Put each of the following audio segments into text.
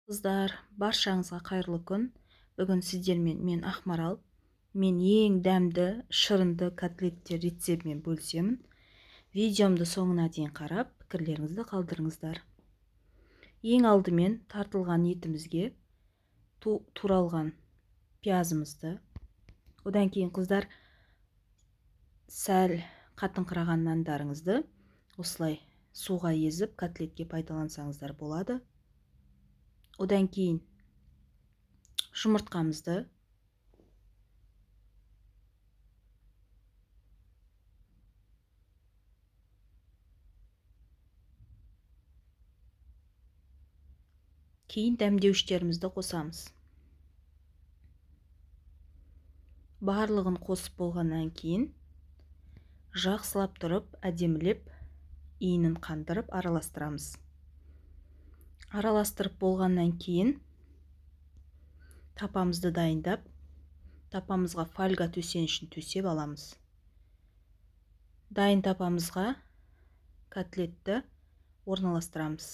Қыздар, баршаңызға қайырлы күн. Бүгін сіздермен мен Ақмарал. Мен ең дәмді, шырынды котлеттер рецептімен бөлісемін. Видеомды соңына дейін қарап, пікірлеріңізді қалдырыңыздар. Ең алдымен тартылған етімізге туралған пиязымызды, одан кейін қыздар сәл қатыңқыраған нандарыңызды осылай суға езіп котлетке пайдалансаңыздар болады. Одан кейін жұмыртқамызды, кейін дәмдеуіштерімізді қосамыз. Барлығын қосып болғаннан кейін жақсылап тұрып, әдемілеп, иінін қандырып араластырамыз. Араластырып болғаннан кейін тапамызды дайындап, тапамызға фольга төсенішін төсеп аламыз. Дайын тапамызға котлетті орналастырамыз.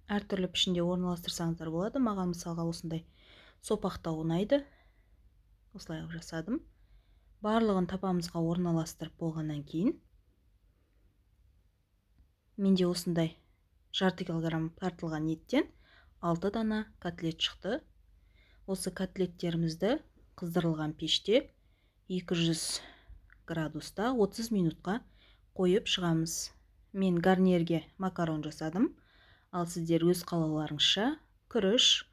Әртүрлі пішінде орналастырсаңыздар болады. Маған мысалға осындай сопақтау ұнайды. Осылай жасадым. Барлығын тапамызға орналастырып болғаннан кейін менде осындай жарты килограмм тартылған еттен 6 дана котлет шықты. Осы котлеттерімізді қыздырылған пеште 200 градуста 30 минутқа қойып шығамыз. Мен гарнирге макарон жасадым. Ал сіздер өз қалауларыңызша күріш,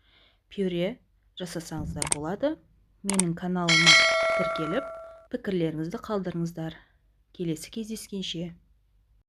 пюре жасасаңыздар болады. Менің каналыма тіркеліп, пікірлеріңізді қалдырыңыздар. Келесі кездескенше.